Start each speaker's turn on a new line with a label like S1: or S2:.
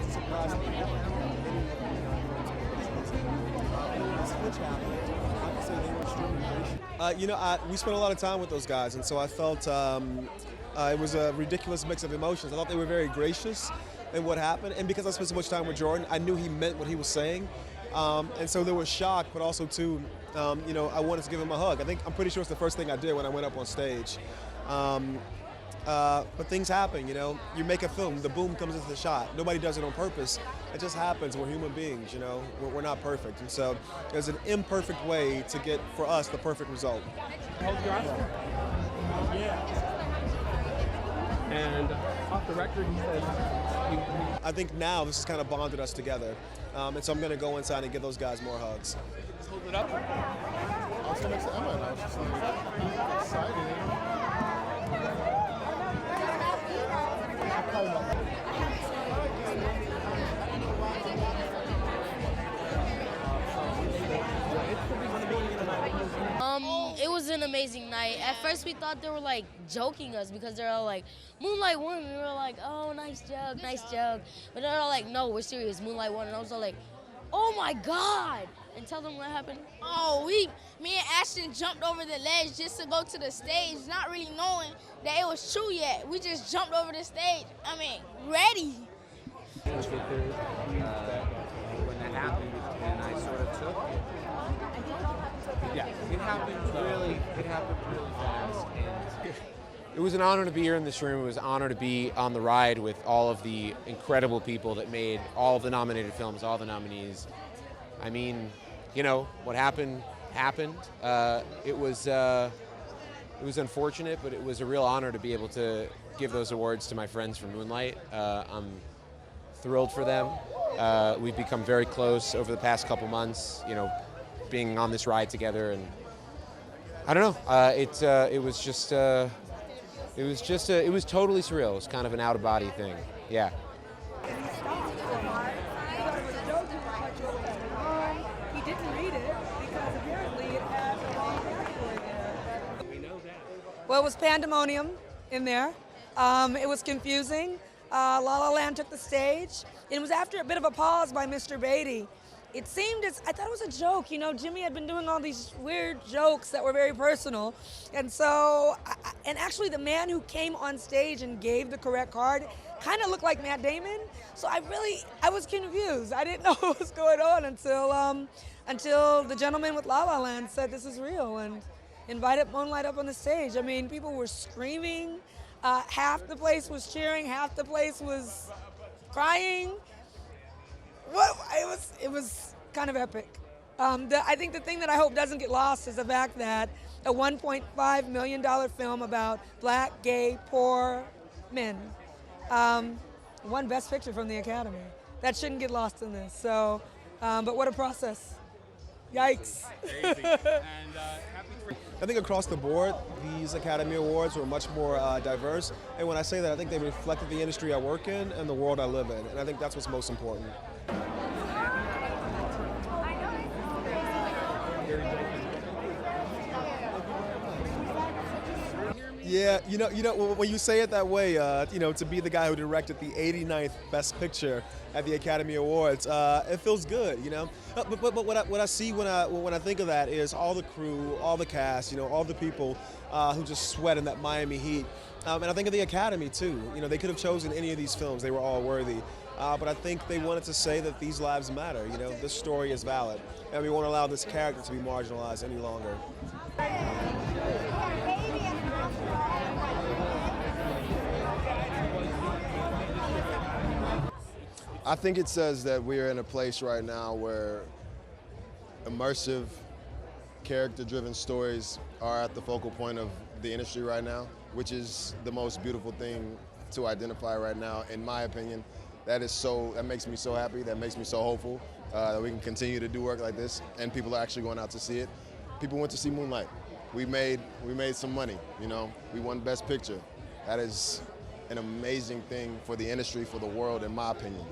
S1: a surprise to me. Switch happened. I can say they were extremely gracious. We spent a lot of time with those guys, and so I felt it was a ridiculous mix of emotions. I thought they were very gracious in what happened, and because I spent so much time with Jordan, I knew he meant what he was saying, and so there was shock, but also too, I wanted to give him a hug. I'm pretty sure it's the first thing I did when I went up on stage. But things happen, You make a film, the boom comes into the shot. Nobody does it on purpose. It just happens. We're human beings, We're not perfect. And so there's an imperfect way to get, for us, the perfect result.
S2: Hold your Oscar. Yeah. And off the record, he says,
S1: I think now this has kind of bonded us together. And so I'm going to go inside and give those guys more hugs.
S2: Just hold it up.
S3: I was next to Emma, and I was just like, excited.
S4: It was an amazing night. At first we thought they were like joking us because they're all like, Moonlight won. And we were like, oh, nice joke, nice joke. But they're all like, no, we're serious, Moonlight won. And I was all like, oh my God. And tell them what happened.
S5: Oh, me and Ashton jumped over the ledge just to go to the stage, not really knowing that it was true yet. We just jumped over the stage, ready.
S6: When that happened, and I sort of took it. Yeah, it happened really fast. And it was an honor to be here in this room. It was an honor to be on the ride with all of the incredible people that made all of the nominated films, all the nominees. What happened. It was unfortunate, but it was a real honor to be able to give those awards to my friends from Moonlight. I'm thrilled for them. We've become very close over the past couple months, being on this ride together, and I don't know. It was totally surreal. It was kind of an out-of-body thing. Yeah.
S7: He didn't read it because apparently it had the wrong character in there. Well, it was pandemonium in there. It was confusing. La La Land took the stage. It was after a bit of a pause by Mr. Beatty. It seemed I thought it was a joke. Jimmy had been doing all these weird jokes that were very personal. And so, and actually the man who came on stage and gave the correct card kind of looked like Matt Damon. So I was confused. I didn't know what was going on until the gentleman with La La Land said this is real and invited Moonlight up on the stage. People were screaming. Half the place was cheering, half the place was crying. It was kind of epic. I think the thing that I hope doesn't get lost is the fact that a $1.5 million film about black, gay, poor men won Best Picture from the Academy. That shouldn't get lost in this. So, but what a process. Yikes.
S2: Crazy. And
S1: I think across the board, these Academy Awards were much more diverse. And when I say that, I think they reflected the industry I work in and the world I live in. And I think that's what's most important. Yeah, when you say it that way, to be the guy who directed the 89th Best Picture at the Academy Awards, it feels good, But what I see when I think of that is all the crew, all the cast, all the people who just sweat in that Miami heat. And I think of the Academy too. They could have chosen any of these films; they were all worthy. But I think they wanted to say that these lives matter. This story is valid, and we won't allow this character to be marginalized any longer.
S3: I think it says that we're in a place right now where immersive, character-driven stories are at the focal point of the industry right now, which is the most beautiful thing to identify right now, in my opinion. That makes me so happy, that makes me so hopeful that we can continue to do work like this, and people are actually going out to see it. People went to see Moonlight. We made some money, We won Best Picture. That is an amazing thing for the industry, for the world, in my opinion.